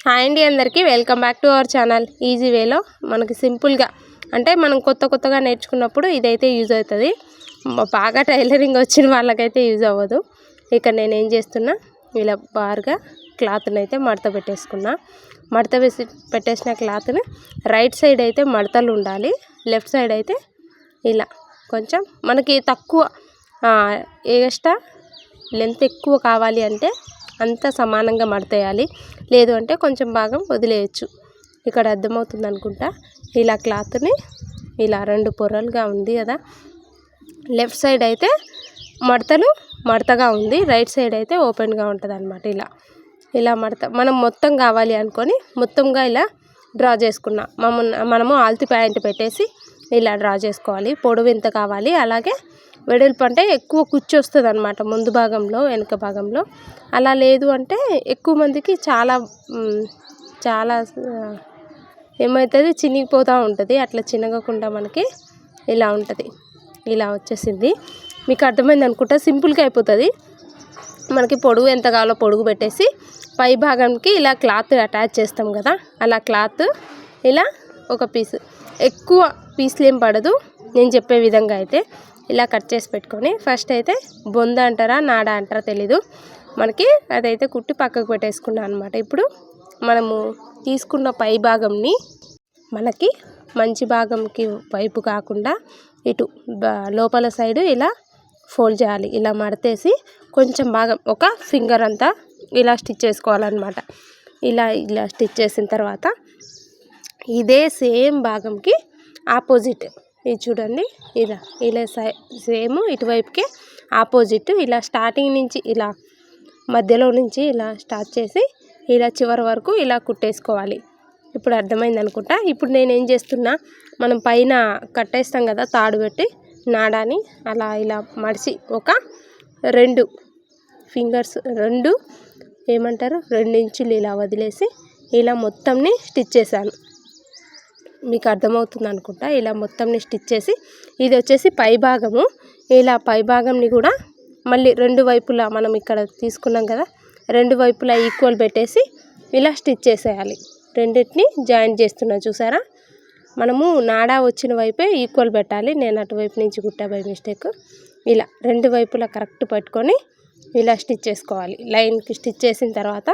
Hi అండి, అందరికీ welcome back to our channel. Easy వేలో మనకి సింపుల్గా అంటే మనం కొత్తగా నేర్చుకున్నప్పుడు ఇదైతే యూజ్ అవుతుంది. బాగా టైలరింగ్ వచ్చిన వాళ్ళకైతే యూజ్ అవ్వదు. ఇక్కడ నేను ఏం చేస్తున్నా, ఇలా బార్గా క్లాత్ని అయితే మడత పెట్టేసుకున్నా. మడత పెట్టేసిన క్లాత్ని రైట్ సైడ్ అయితే మడతలు ఉండాలి, లెఫ్ట్ సైడ్ అయితే ఇలా కొంచెం మనకి తక్కువ ఎక్స్ట్రా లెంత్ ఎక్కువ కావాలి అంటే అంతా సమానంగా మడతేయాలి, లేదు అంటే కొంచెం భాగం వదిలేయచ్చు. ఇక్కడ అర్థమవుతుంది అనుకుంటా. ఇలా క్లాత్ని ఇలా రెండు పొరలుగా ఉంది కదా, లెఫ్ట్ సైడ్ అయితే మడతగా ఉంది, రైట్ సైడ్ అయితే ఓపెన్గా ఉంటుంది అనమాట. ఇలా మనం మొత్తం కావాలి అనుకొని మొత్తంగా ఇలా డ్రా చేసుకున్నా. మనము ఆల్తి ప్యాంట్ పెట్టేసి ఇలా డ్రా చేసుకోవాలి. పొడవు ఎంత కావాలి, అలాగే వెడల్పు అంటే ఎక్కువ కుచ్చు వస్తుంది అనమాట ముందు భాగంలో వెనుక భాగంలో. అలా లేదు అంటే ఎక్కువ మందికి చాలా ఏమవుతుంది, చినిగిపోతూ ఉంటుంది. అట్లా చినగకుండా మనకి ఇలా ఉంటుంది. ఇలా వచ్చేసింది, మీకు అర్థమైంది అనుకుంటా. సింపుల్గా అయిపోతుంది. మనకి పొడుగు ఎంత కావాలో పొడుగు పెట్టేసి పై భాగానికి ఇలా క్లాత్ అటాచ్ చేస్తాం కదా, అలా క్లాత్ ఇలా ఒక పీస్, ఎక్కువ పీస్లు ఏం పడదు. నేను చెప్పే విధంగా అయితే ఇలా కట్ చేసి పెట్టుకొని ఫస్ట్ అయితే బొంద అంటారా నాడా అంటారా తెలీదు, మనకి అదైతే కుట్టి పక్కకు పెట్టేసుకున్నాను అనమాట. ఇప్పుడు మనము తీసుకున్న పై భాగంని మనకి మంచి భాగంకి వైపు కాకుండా ఇటు లోపల సైడు ఇలా ఫోల్డ్ చేయాలి. ఇలా మడతేసి కొంచెం భాగం ఒక ఫింగర్ అంతా ఇలా స్టిచ్ చేసుకోవాలన్నమాట. ఇలా స్టిచ్ చేసిన తర్వాత ఇదే సేమ్ భాగంకి ఆపోజిట్, ఇది చూడండి, ఇలా సేమ్ ఇటువైపుకే ఆపోజిట్ ఇలా స్టార్టింగ్ నుంచి ఇలా మధ్యలో నుంచి ఇలా స్టార్ట్ చేసి ఇలా చివరి వరకు ఇలా కుట్టేసుకోవాలి. ఇప్పుడు అర్థమైంది అనుకుంటా. ఇప్పుడు నేను ఏం చేస్తున్నా, మనం పైన కట్టేస్తాం కదా తాడు పెట్టి నాడాని, అలా ఇలా మడిచి ఒక 2 ఫింగర్స్ 2 ఇంచులు ఇలా వదిలేసి ఇలా మొత్తంని స్టిచ్ చేశాను. మీకు అర్థమవుతుంది అనుకుంటా. ఇలా మొత్తంని స్టిచ్ చేసి ఇది వచ్చేసి పై భాగము. ఇలా పై భాగంని కూడా మళ్ళీ 2 వైపులా మనం ఇక్కడ తీసుకున్నాం కదా, 2 వైపులా ఈక్వల్ పెట్టేసి ఇలా స్టిచ్ చేసేయాలి. రెండింటిని జాయింట్ చేస్తున్నా చూసారా. మనము నాడా వచ్చిన వైపే ఈక్వల్ పెట్టాలి. నేను అటువైపు నుంచి కుట్టా బై మిస్టేక్. ఇలా 2 వైపులా కరెక్ట్ పెట్టుకొని ఇలా స్టిచ్ చేసుకోవాలి. లైన్కి స్టిచ్ చేసిన తర్వాత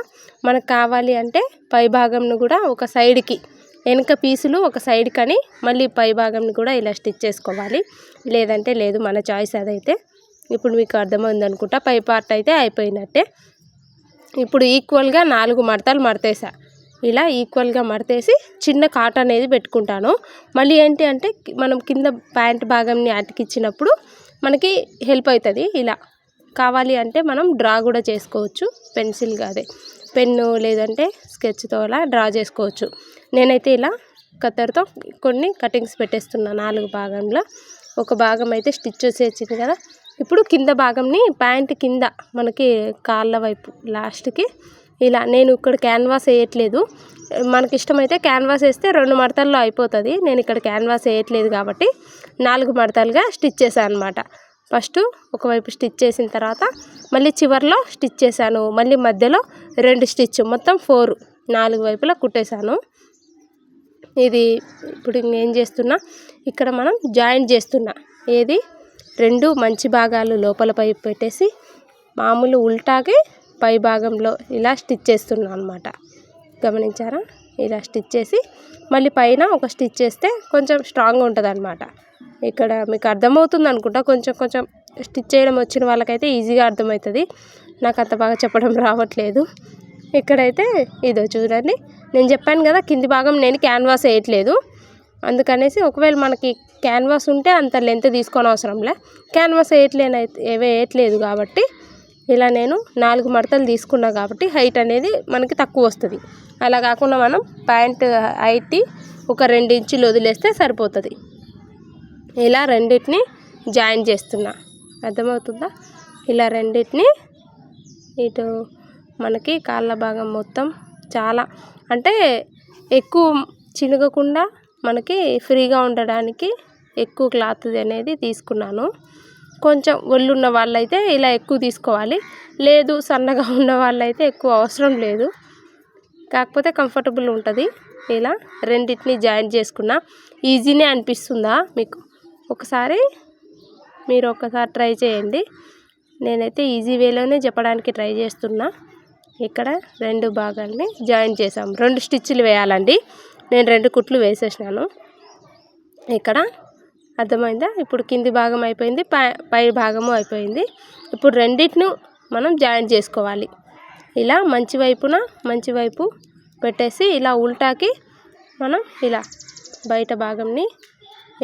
మనకు కావాలి అంటే పై భాగంను కూడా ఒక సైడ్కి, వెనక పీసులు ఒక సైడ్ కానీ మళ్ళీ పై భాగంని కూడా ఇలా స్టిచ్ చేసుకోవాలి, లేదంటే లేదు, మన చాయిస్ అదైతే. ఇప్పుడు మీకు అర్థమైంది అనుకుంటా. పై పార్ట్ అయితే అయిపోయినట్టే. ఇప్పుడు ఈక్వల్గా 4 మడతలు మడతేసా. ఇలా ఈక్వల్గా మడతేసి చిన్న కాట్ అనేది పెట్టుకుంటాను. మళ్ళీ ఏంటి అంటే మనం కింద ప్యాంట్ భాగంని అతికిచ్చినప్పుడు మనకి హెల్ప్ అవుతుంది. ఇలా కావాలి అంటే మనం డ్రా కూడా చేసుకోవచ్చు, పెన్సిల్గా అదే పెన్ను లేదంటే స్కెచ్తో అలా డ్రా చేసుకోవచ్చు. నేనైతే ఇలా కత్తెరతో కొన్ని కటింగ్స్ పెట్టేస్తున్నాను. 4 భాగంలో ఒక భాగం అయితే స్టిచ్ వచ్చేసింది కదా. ఇప్పుడు కింద భాగంని ప్యాంట్ కింద మనకి కాళ్ళ వైపు లాస్ట్కి ఇలా, నేను ఇక్కడ క్యాన్వాస్ వేయట్లేదు, మనకి ఇష్టమైతే క్యాన్వాస్ వేస్తే 2 మడతల్లో అయిపోతుంది. నేను ఇక్కడ క్యాన్వాస్ వేయట్లేదు కాబట్టి 4 మడతలుగా స్టిచ్ చేశాను అనమాట. ఫస్ట్ ఒకవైపు స్టిచ్ చేసిన తర్వాత మళ్ళీ చివర్లో స్టిచ్ చేశాను, మళ్ళీ మధ్యలో 2 స్టిచ్, మొత్తం 4 వైపులా కుట్టేశాను. ఇది ఇప్పుడు ఏం చేస్తున్నా, ఇక్కడ మనం జాయింట్ చేస్తున్నా. ఏది 2 మంచి భాగాలు లోపల పైపు పెట్టేసి మామూలు ఉల్టాకి పై భాగంలో ఇలా స్టిచ్ చేస్తున్నా అనమాట. గమనించారా? ఇలా స్టిచ్ చేసి మళ్ళీ పైన ఒక స్టిచ్ చేస్తే కొంచెం స్ట్రాంగ్గా ఉంటుంది అనమాట. ఇక్కడ మీకు అర్థమవుతుంది అనుకుంటా. కొంచెం స్టిచ్ చేయడం వచ్చిన వాళ్ళకైతే ఈజీగా అర్థమవుతుంది, నాకు అంత బాగా చెప్పడం రావట్లేదు. ఇక్కడైతే ఇదో చూడండి, నేను చెప్పాను కదా కింది భాగం నేను క్యాన్వాస్ వేయట్లేదు, అందుకనేసి ఒకవేళ మనకి క్యాన్వాస్ ఉంటే అంత లెంత్ తీసుకొని అవసరంలే, క్యాన్వాస్ వేయట్లేదు కాబట్టి ఇలా నేను 4 మడతలు తీసుకున్నా కాబట్టి హైట్ అనేది మనకి తక్కువ వస్తుంది. అలా కాకుండా మనం ప్యాంట్ హైట్ ఒక 2 ఇంచులు వదిలేస్తే సరిపోతుంది. ఇలా రెండింటిని జాయిన్ చేస్తున్నా, అర్థమవుతుందా? ఇలా రెండింటిని ఇటు మనకి కాళ్ళ భాగం మొత్తం చాలా అంటే ఎక్కువ చినగకుండా మనకి ఫ్రీగా ఉండడానికి ఎక్కువ క్లాత్ అనేది తీసుకున్నాను. కొంచెం ఒళ్ళున్న వాళ్ళైతే ఇలా ఎక్కువ తీసుకోవాలి, లేదు సన్నగా ఉన్న వాళ్ళైతే ఎక్కువ అవసరం లేదు. కాకపోతే కంఫర్టబుల్ ఉంటుంది. ఇలా రెండింటిని జాయింట్ చేసుకున్నా. ఈజీనే అనిపిస్తుందా మీకు? ఒకసారి ట్రై చేయండి. నేనైతే ఈజీ వేలోనే చెప్పడానికి ట్రై చేస్తున్నా. ఇక్కడ 2 భాగాల్ని జాయింట్ చేసాం. 2 స్టిచ్లు వేయాలండి. నేను 2 కుట్లు వేసేసినాను. ఇక్కడ అర్థమైందా? ఇప్పుడు కింది భాగం అయిపోయింది, పై భాగము అయిపోయింది. ఇప్పుడు రెండింటిని మనం జాయింట్ చేసుకోవాలి. ఇలా మంచి వైపు పెట్టేసి ఇలా ఉల్టాకి మనం ఇలా బయట భాగంని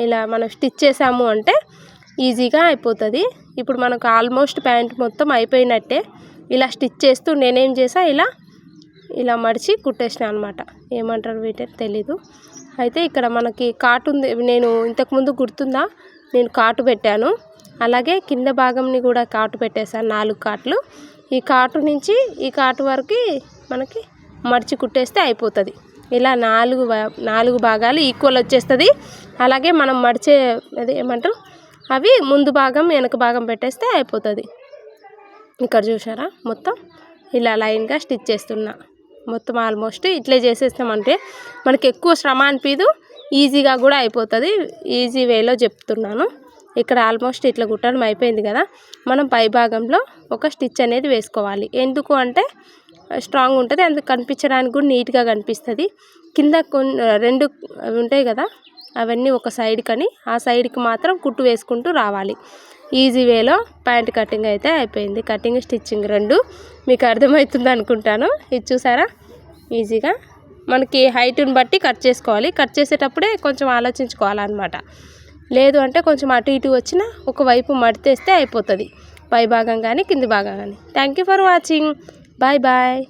ఇలా మనం స్టిచ్ చేసాము అంటే ఈజీగా అయిపోతుంది. ఇప్పుడు మనకు ఆల్మోస్ట్ ప్యాంట్ మొత్తం అయిపోయినట్టే. ఇలా స్టిచ్ చేస్తూ నేనేం చేసా, ఇలా మడిచి కుట్టేసిన అనమాట. ఏమంటారు వీటిని తెలీదు. అయితే ఇక్కడ మనకి కాటు ఉంది. నేను ఇంతకుముందు గుర్తుందా, నేను కాటు పెట్టాను. అలాగే కింద భాగంని కూడా కాటు పెట్టేశాను, 4 కాట్లు. ఈ కాటు నుంచి ఈ కాటు వరకు మనకి మడిచి కుట్టేస్తే అయిపోతుంది. ఇలా 4 భాగాలు ఈక్వల్ వచ్చేస్తుంది. అలాగే మనం మడిచే అది ఏమంటారు, అవి ముందు భాగం వెనక భాగం పెట్టేస్తే అయిపోతుంది. ఇక్కడ చూసారా, మొత్తం ఇలా లైన్గా స్టిచ్ చేస్తున్నా. మొత్తం ఆల్మోస్ట్ ఇట్లే చేసేస్తామంటే మనకి ఎక్కువ శ్రమ అనిపించదు, ఈజీగా కూడా అయిపోతుంది. ఈజీ వేలో చెప్తున్నాను. ఇక్కడ ఆల్మోస్ట్ ఇట్లా కుట్టడం అయిపోయింది కదా. మనం పై భాగంలో ఒక స్టిచ్ అనేది వేసుకోవాలి. ఎందుకు అంటే స్ట్రాంగ్ ఉంటుంది, అందుకు కనిపించడానికి కూడా నీట్గా కనిపిస్తుంది. కింద 2 ఉంటాయి కదా, అవన్నీ ఒక సైడ్ కని ఆ సైడ్కి మాత్రం కుట్టు వేసుకుంటూ రావాలి. ఈజీ వేలో ప్యాంట్ కటింగ్ అయితే అయిపోయింది. కటింగ్ స్టిచ్చింగ్ 2 మీకు అర్థమవుతుంది అనుకుంటాను. ఇది చూసారా, ఈజీగా మనకి హైట్ని బట్టి కట్ చేసుకోవాలి. కట్ చేసేటప్పుడే కొంచెం ఆలోచించుకోవాలన్నమాట. లేదు అంటే కొంచెం అటు ఇటు వచ్చినా ఒకవైపు మడితేస్తే అయిపోతుంది, పై భాగం కానీ కింది భాగం కానీ. Thank you for watching. Bye bye.